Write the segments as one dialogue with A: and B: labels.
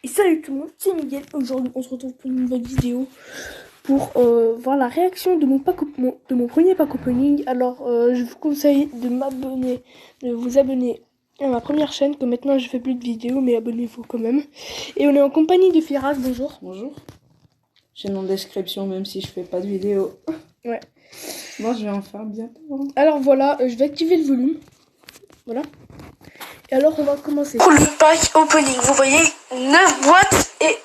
A: Et salut tout le monde, c'est Miguel. Aujourd'hui, on se retrouve pour une nouvelle vidéo pour voir la réaction de mon premier pack opening. Alors, je vous conseille de vous abonner à ma première chaîne, que maintenant je fais plus de vidéos, mais abonnez-vous quand même. Et on est en compagnie de Firas, bonjour.
B: Bonjour. Chaîne en description, même si je fais pas de vidéo.
A: Ouais.
B: Moi, je vais en faire bientôt. Hein.
A: Alors voilà, je vais activer le volume. Voilà. Et alors, on va commencer.
C: Pour le pack opening, vous voyez 9 boîtes et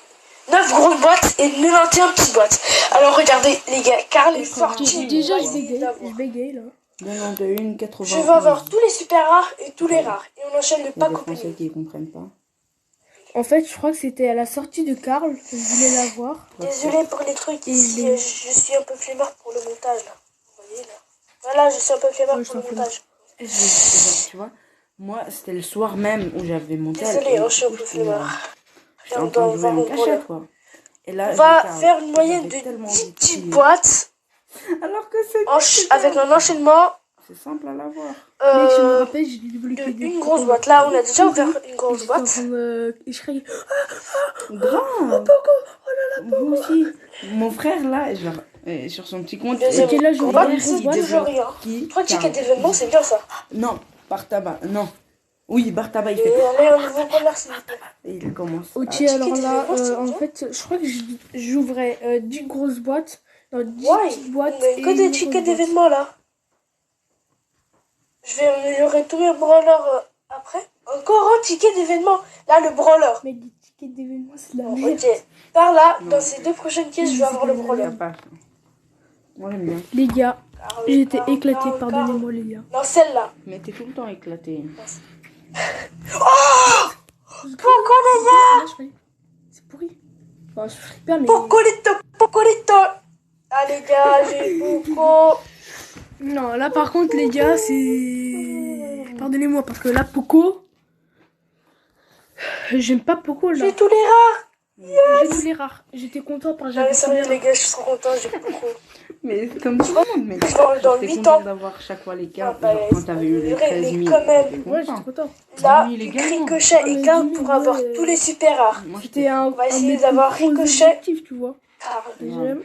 C: 9 grosses boîtes et 91 petites boîtes. Alors regardez les gars, Karl est sorti.
A: Déjà, je bégaye là.
B: 91, 80.
C: Je vais avoir tous les super rares et tous les rares. Et on enchaîne le
B: Il y a
C: pack
B: des Français
C: opening.
B: qui comprennent pas.
A: En fait, je crois que c'était à la sortie de Karl que je voulais la voir.
C: Désolé pour les trucs ici, je suis un peu flemmard pour le montage là. Vous voyez là. Voilà, je suis un peu flemmard pour le montage.
B: Tu vois, moi, c'était le soir même où j'avais monté.
C: Désolé, je suis un peu flemmard.
B: J'étais en train de jouer en cachette, quoi. Et là,
C: On va faire une moyenne de 10 petites boîtes.
B: Alors que c'est
C: Avec un enchaînement.
B: C'est simple à l'avoir.
A: Mec, je me rappelle, j'ai débloqué
C: une grosse boîte. Là, on a déjà ouvert une grosse boîte.
A: Et je criais
B: grave.
A: Oh Poco, oh là là, Poco.
B: Moi aussi. Mon frère, là, genre, sur son petit compte.
C: Deuxième
A: là, je
C: boîte,
A: regarde
C: c'est
A: boîte,
C: toujours rien. 3 tickets d'événement, c'est bien ça.
B: Non, Bartaba, non. Oui, Bartaba, il fait.
C: Allez, on nouveau colère, s'il vous plaît.
B: Et il commence.
A: Ok, alors là, en fait, je crois que j'ouvrais 10 grosses boîtes. Non, 10 petites boîtes.
C: On a que des tickets d'événement là. Je vais améliorer tous mes brawlers après. Encore un ticket d'événement. Là, le brawler.
A: Mais des tickets d'événement, c'est la
C: Bon,
A: merde.
C: ok. Par là, dans ces 2 prochaines caisses, je vais avoir le brawler.
B: Moi, j'aime bien.
A: Les gars, j'ai été éclaté, pardonnez-moi les gars.
C: Dans celle-là.
B: Mais t'es tout le temps éclaté.
C: Oh Poco les gars.
A: C'est pourri. Enfin, je ferai pas, mais...
C: Pocolito. Ah les gars, j'ai Poco.
A: Non, là par contre les gars, c'est... Pardonnez-moi, parce que là, Poco... J'aime pas Poco là.
C: J'ai tous les rares.
A: J'ai tous les rares. J'étais content parce que
C: Allez, sérieux les gars, je suis trop content, j'ai Poco.
B: Mais comme tout le monde, mais
C: dans le
B: j'étais
C: 8
B: content
C: ans.
B: d'avoir chaque fois les cartes.
C: Ah, bah,
B: Genre, quand t'avais eu les 13 000,
C: mais quand même.
B: j'étais
A: Ouais, j'étais
B: content.
A: content.
C: Là,
B: 10 000
C: Ricochet et Karl pour avoir tous les super rares.
B: Moi,
A: C'était
C: On va essayer d'avoir Ricochet.
A: objectif, tu vois.
C: Karl.
A: J'aime.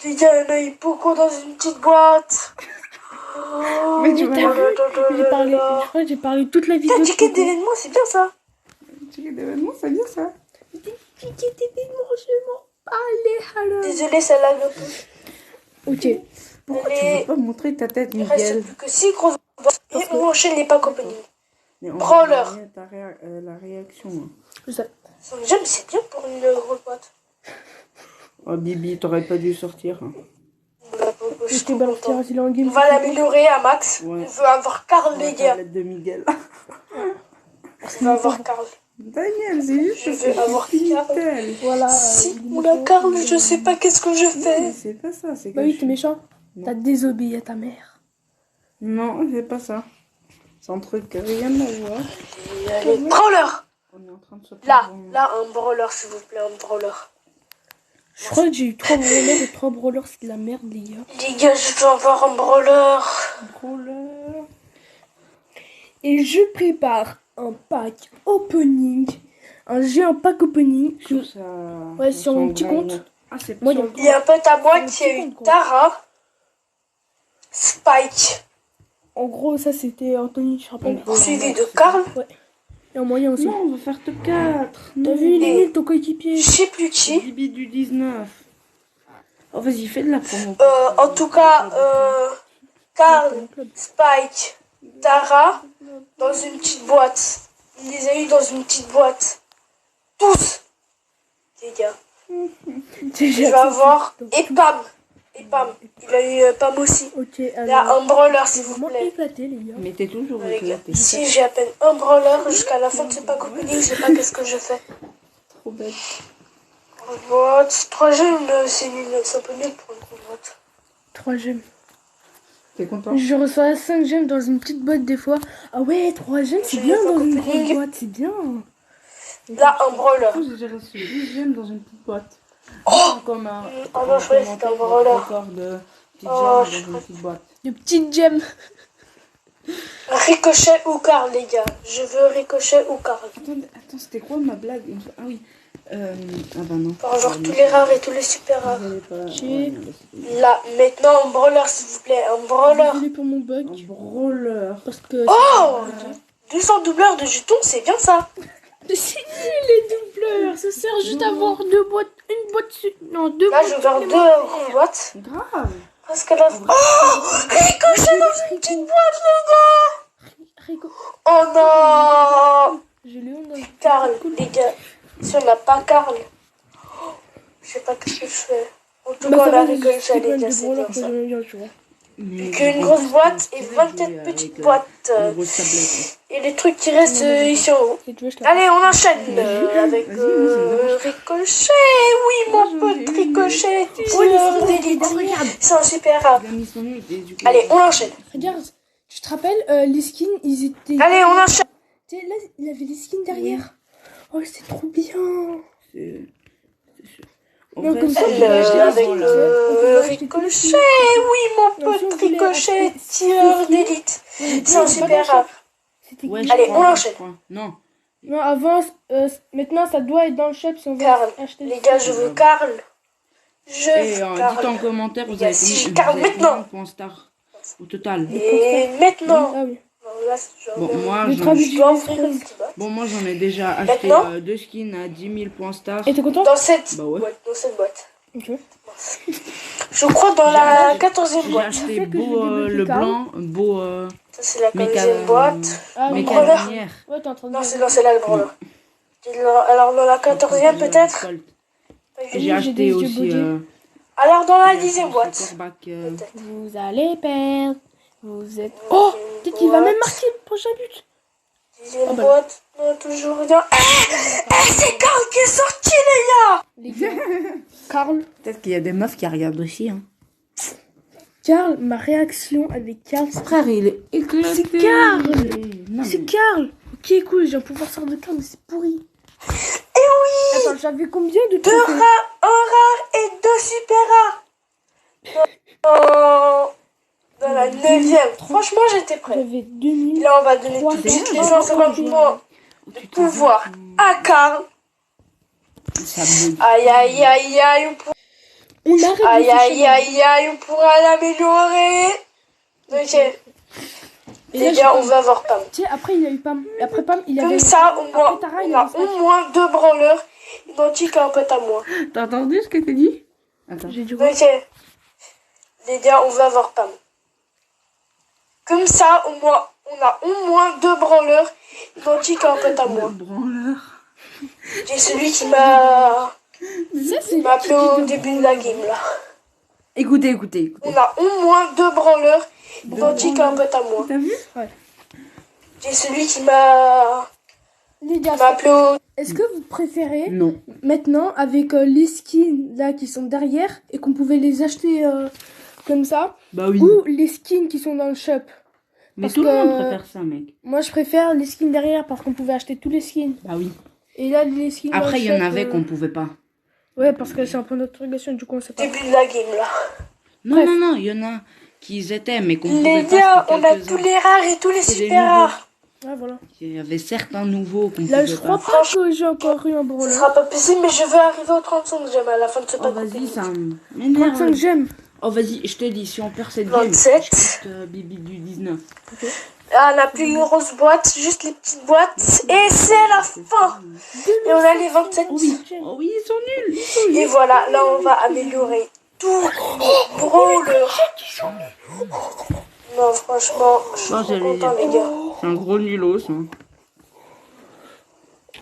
C: Les gars, on a eu Poco dans une petite boîte.
B: Mais tu
A: J'ai parlé, je crois que j'ai parlé toute la vidéo.
C: Putain, ticket d'événement, c'est bien ça.
B: Ticket d'événement, c'est bien ça.
A: Ticket d'événement, je m'en parlais alors.
C: Désolé, ça lag un peu.
A: Ok.
B: Pourquoi tu veux pas montrer ta tête,
C: Il reste
B: Miguel?
C: plus que 6 grosses boîtes et on enchaîne les packs opening.
B: Mais on
C: Brawler.
B: va regarder la réaction. Hein.
C: J'aime, c'est bien pour une grosse boîte.
B: Oh, Bibi, t'aurais pas dû sortir. Hein.
C: Je suis
A: J'étais
C: trop
A: balancé
C: content.
A: il est en game.
C: On va l'améliorer à max.
B: Ouais.
C: On veut avoir Karl, les
B: La
C: gars.
B: tablette de Miguel.
C: On veut avoir Karl.
B: Daniel, c'est juste
C: Je veux avoir Karl.
A: Voilà.
C: Si on a Karl, je sais pas qu'est-ce que je
B: Mais
C: fais.
B: c'est pas ça, c'est que.
A: Bah oui, t'es méchant.
B: Non.
A: T'as désobéi à ta mère.
B: Non, c'est pas ça. C'est un truc rien à voir.
C: Allez, brawler.
B: On est en train de se
C: Là, un brawler, s'il vous plaît, un brawler.
A: Je crois que j'ai eu 3 brawlers et 3 brawlers, c'est de la merde, les gars.
C: Les gars, je dois avoir un brawler.
B: Brawler.
A: Et je prépare un pack opening. J'ai un pack opening.
B: Sur ça.
A: Ouais, sur mon petit compte.
B: Ah, c'est
A: Moi,
B: pas
C: Il y a un pote à moi qui a eu Tara, Spike,
A: En gros, ça c'était Anthony, je rappelle.
C: suivi de Karl.
A: Ouais. Et en moyen aussi.
B: Non, on va faire top 4.
A: T'as vu, il est nul ton coéquipier.
C: Je sais plus qui.
B: Bibi du 19. Oh, vas-y, fais de la promo.
C: En tout cas, Karl, Spike, Tara, dans une petite boîte. Il les a eu dans une petite boîte. Tous. Les gars. Je vais avoir Pam. Il a eu Pam aussi.
A: Ok,
C: Il y a
A: alors.
C: un brawler, s'il
A: C'est
C: vous
A: vraiment
C: plaît.
A: éclaté, les gars.
B: Mais t'es toujours
C: Les gars,
B: éclaté.
C: si j'ai à peine un brawler jusqu'à la fin de ce pack opening, je sais pas qu'est-ce que je fais.
B: Trop bête.
C: Grosse boîte. 3 gemmes, c'est nul, c'est un peu nul pour une grosse boîte.
A: 3 gemmes.
B: T'es content?
A: Je reçois 5 gemmes dans une petite boîte des fois. Ah ouais, 3 gemmes, c'est bien dans une grande boîte, c'est bien.
C: Là, un brawler.
B: J'ai reçu 10 gemmes dans une petite boîte.
C: Oh
B: Comme un.
C: Ah non, je croyais que c'était un brawler.
B: Record de petites gemmes
C: Oh,
B: dans une petite boîte.
A: De petites gemmes.
C: Ricochet ou Karl, les gars. Je veux Ricochet ou Karl.
B: Attends, c'était quoi ma blague? Ah oui. Ah bah non.
C: Enfin, genre tous les rares et tous les super rares.
B: Vous allez pas...
A: J'ai-
B: ouais, non, bah, c'est-
C: Là, maintenant, un brawler, s'il vous plaît. Un brawler.
A: Désolé pour mon bug.
B: Un brawler.
A: Parce que.
C: Oh 200 doubleurs de jetons, c'est bien ça.
A: Mais c'est nul les doubleurs. Ça sert juste à avoir deux boîtes. Une boîte. Non, deux
C: Là,
A: boîtes.
C: je vais faire deux boîtes.
B: Grave.
C: Parce que là. Oh Ricochet dans une petite boîte, les gars. Oh non
A: J'ai Léon dans
C: Karl, les gars. Si on n'a pas Karl, je sais pas ce que je fais. En tout cas, la Ricochet, les gars, c'est bien ça.
A: Tu vois.
B: Mais
C: Qu'une grosse boîte et 24 petites boîtes.
B: Une grosse tablette.
C: Et les trucs qui restent ici en haut.
A: Et tu vois, je t'ai-
C: Allez, on enchaîne avec
B: Vas-y, vas-y, ça me dérange.
C: Ricochet. Oui, mon petit Ricochet. Oui, d'élite.
B: Regarde.
C: C'est un super rare.
B: Il a mis son nom et du coup...
C: Allez, on enchaîne.
A: Regarde, tu te rappelles, les skins, ils étaient.
C: Allez, on enchaîne.
A: Tu sais, là, il avait les skins derrière. Oh, c'est trop bien.
B: C'est sûr. En
A: Non,
B: vrai,
A: comme ça,
B: c'est-
A: on peut acheter
C: Avec
A: des skins.
C: Ricochet. Oui, mon
A: Non, si on
C: petit
A: voulait
C: Ricochet.
A: acheter
C: Tireur
A: des skins.
C: d'élite. C'est un
A: Non,
C: super
A: pas dans le
C: rare.
A: C'était
B: Ouais,
A: qui
B: je
C: Allez,
B: crois,
C: on
B: je
C: enchaîne.
B: crois. Non.
A: Non, avant, maintenant, ça doit être dans le shop si on veut
C: Karl.
A: acheter.
C: Les gars, je veux Karl. Je
B: Et
C: veux
B: dites
C: Karl.
B: en commentaire,
C: Les
B: vous
C: gars,
B: avez
C: si
B: combien,
C: je Karl
B: vous avez
C: maintenant.
B: combien de points star au total?
C: Et maintenant.
A: Ah oui.
C: Bon, là,
B: Bon, moi,
A: Le
B: j'en
A: travail
C: je
A: du
C: dois ouvrir une petite boîte.
B: bon, moi, j'en ai déjà acheté
C: Maintenant
B: 2 skins à 10 000 points star.
A: Et t'es content?
C: Dans cette
B: Bah ouais.
C: boîte. Dans cette boîte.
A: Ok.
C: Je crois dans la 14e
B: J'ai
C: boîte.
B: acheté
A: Tu sais que je
B: beau
A: vais débloquer
B: le
A: Karl.
B: blanc, beau
C: Ça, c'est la
B: méca...
C: 15e boîte.
A: Ah,
C: Mais
A: oui.
C: Brawler.
B: dernière.
A: Ouais, t'es en train de
C: Non,
A: dire.
C: c'est là le brawler. Alors, dans la 14e, peut-être
B: Colt.
A: Oui,
B: J'ai
A: j'ai
B: acheté
A: des
B: aussi...
A: yeux
C: Alors, dans la 10e boîte.
B: Corbac,
C: Peut-être.
A: Vous allez perdre. Vous êtes. Oh! Peut-être qu'il va même marquer le prochain but.
C: 10e
A: Ah bah.
C: boîte. Non, toujours rien. C'est Karl qui est sorti, les gars!
A: Les gars. Karl.
B: Peut-être qu'il y a des meufs qui regardent aussi. Hein.
A: Karl, ma réaction avec Karl.
B: Frère, il est éclaté.
A: C'est Karl.
B: Non,
A: C'est
B: mais-
A: Karl. Ok, cool, j'ai un pouvoir sort de Karl, mais c'est pourri.
C: Et oui!
A: Attends, j'avais combien de
C: 2
A: trophées?
C: rares, 1 rare et 2 super rares. Dans la 9e. Franchement, j'étais prêt.
A: J'avais 2000.
C: Là, on va donner
A: Trois,
C: tout de suite
A: quatre,
C: les
A: trois,
C: 150 points
B: Oh,
C: de
B: tu t'es
C: pouvoir
B: dit,
C: à Karl.
B: ça bug.
C: Aïe, aïe, aïe, aïe.
A: On arrête de
C: Aïe,
A: se
C: aïe,
A: chier.
C: aïe, aïe. On pourra l'améliorer. Ok.
A: Et
C: Les
A: là,
C: gars, on va avoir Pam.
A: Tu sais, après, il a eu Pam. Et après Pam, il avait.
C: Comme ça, au moins,
A: Après Tara,
C: on
A: il
C: a
A: avait Spike.
C: au moins 2 brawlers identiques à un pote à moi.
B: T'as entendu ce que t'as dit? Attends.
A: J'ai dit quoi?
C: Ok. Les gars, on va avoir Pam. Comme ça, au moins, on a au moins 2 brawlers identiques à un pote à moi.
B: Le branleur.
C: J'ai celui qui m'a
A: Ça, c'est
C: appelé au début de la game, là.
B: Écoutez, écoutez.
C: On a au moins 2 brawlers identiques à un pote à moi.
B: T'as vu?
C: J'ai celui qui m'a
A: Les gars,
C: appelé au...
A: est-ce que vous préférez
B: Non.
A: maintenant avec les skins là qui sont derrière et qu'on pouvait les acheter comme ça
B: Bah oui.
A: ou les skins qui sont dans le shop?
B: Mais
A: parce
B: tout le monde
A: que-
B: préfère ça, mec.
A: Moi, je préfère les skins derrière parce qu'on pouvait acheter tous les skins.
B: Bah oui.
A: Et là, les skins dans
B: Après,
A: le
B: il y en
A: shop,
B: avait qu'on pouvait pas.
A: Ouais, parce que c'est un point d'interrogation, du coup, on sait pas.
C: début de la game, là.
B: Non,
A: Bref.
B: non, non, il y en a qui étaient, mais qu'on pouvait
C: Les
B: pas.
C: gars,
B: c'était
C: on a
B: quelques-uns.
C: tous les rares et tous les
B: C'est des
C: super
B: nouveaux.
C: rares.
A: Ouais, voilà.
B: Il y avait certains nouveaux qu'on
A: Là,
B: pouvait
A: je
B: pas.
A: crois pas que j'ai encore eu un
C: Ce
A: brawler.
C: sera pas possible, mais je veux arriver au 35 j'aime à la fin de ce
B: Oh,
C: pack.
B: vas-y, ça
A: 35
B: m'énerve.
A: j'aime.
B: Oh, vas-y, je te dis, si on perd cette game,
C: 27.
B: je quitte Bibi du 19.
C: Ah, on a plus une grosse boîte, juste les petites boîtes. Et c'est la fin. Et on a les 27.
B: Oh oui, oh oui, ils sont nuls.
C: Et voilà, là, on va améliorer tous les brawlers. Non, franchement, je suis
B: Non,
C: trop
B: j'allais
C: content,
B: dire.
C: les gars.
B: C'est un gros nulos. Hein.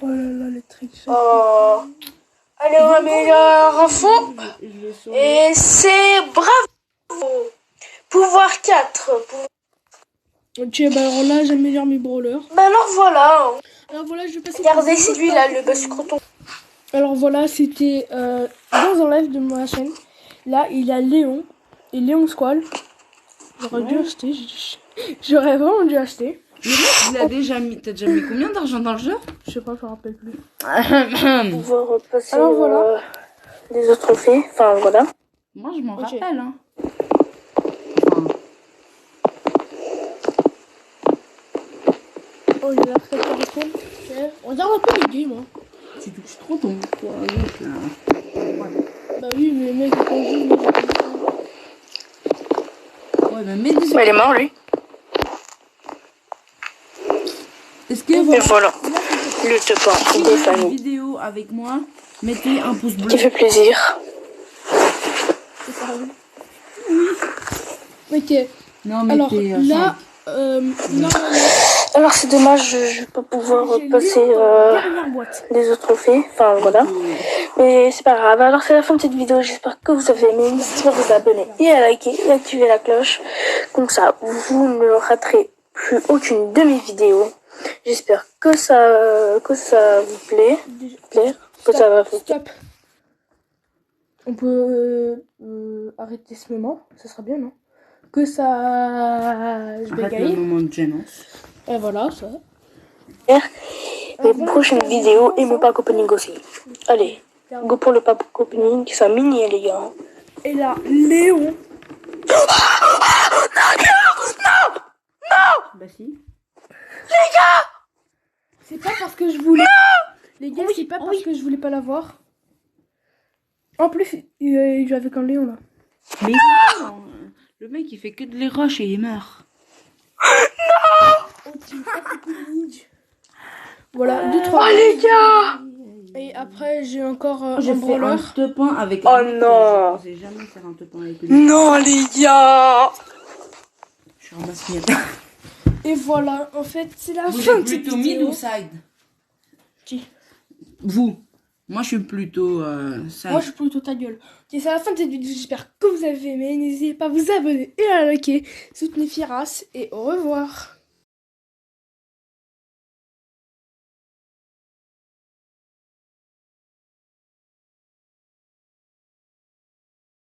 A: Oh là là, les tricks.
C: Oh. Allez, on améliore à fond. Et c'est bravo. Pouvoir 4.
A: Ok, bah alors là, j'améliore mes brawlers.
C: Bah alors voilà.
A: Alors voilà, je vais passer.
C: Regardez, c'est lui là, le boss croton.
A: Alors voilà, c'était dans un live de ma chaîne. Là, il y a Léon et Léon Squall. J'aurais dû acheter. J'aurais vraiment dû acheter.
B: Mais mec, t'as déjà mis combien d'argent dans le jeu?
A: Je sais pas, je me rappelle plus.
C: On va repasser
A: Alors, voilà.
C: les autres trophées. Enfin voilà.
B: Moi, je m'en
A: Ok.
B: rappelle. Hein.
A: Oh, il a la fête de téléphone. On regarde un peu les games, moi.
B: Tu touches trop ton poids avec là.
A: Bah oui, mais mec, quand je joue, moi,
B: Ouais, mais mets des...
C: Bah, il est mort, lui.
B: Est-ce que
C: Et
B: vous
C: voilà. Le topin des
B: avez une
C: familles.
B: vidéo avec moi? Mettez un pouce bleu.
C: Qui fait plaisir.
A: c'est sérieux. Oui. Ok.
B: Non,
A: Alors,
B: mettez...
A: là, non.
C: Alors, c'est dommage, je vais pas pouvoir
A: J'ai
C: passer
A: lu dans la dernière boîte.
C: les autres trophées. Enfin, voilà. Mais c'est pas grave. Alors, c'est la fin de cette vidéo. J'espère que vous avez aimé. N'hésitez pas à vous abonner et à liker et activer la cloche. Comme ça, vous ne raterez plus aucune de mes vidéos. J'espère que ça vous plaît. Que ça va vous plaire.
A: Stop. On peut arrêter ce moment. Ça sera bien, non? Que ça... Je
B: Arrête le
A: bégaye.
B: moment de gênance.
A: Et voilà, ça.
C: Les prochaines vidéos et mon pack opening aussi. Allez, go pour le pack opening. C'est un mini, les gars.
A: Et là, Léon.
B: Bah si.
A: C'est pas parce que je voulais... Les gars, c'est pas parce que je voulais pas l'avoir. En plus, il joue avec un Léon, là.
B: Mais non, le mec il fait que de les rush et il meurt.
A: Oh, tu pas voilà, 2-3.
C: Oh, les gars!
A: Et après, j'ai encore un
B: J'ai fait un
A: brawler.
B: topin avec
C: Oh
B: un mec,
C: non.
B: je sais jamais faire un topin avec lui.
C: Non, les gars!
B: Je suis en basket.
A: Et voilà, en fait, c'est la
B: Vous
A: fin
B: êtes
A: de cette
B: plutôt mid
A: vidéo.
B: ou side?
A: Qui?
B: Vous. Moi je suis plutôt side.
A: Moi, je suis plutôt ta gueule. Ok, c'est la fin de cette vidéo. J'espère que vous avez aimé. N'hésitez pas à vous abonner et à liker. Soutenez Firas et au revoir.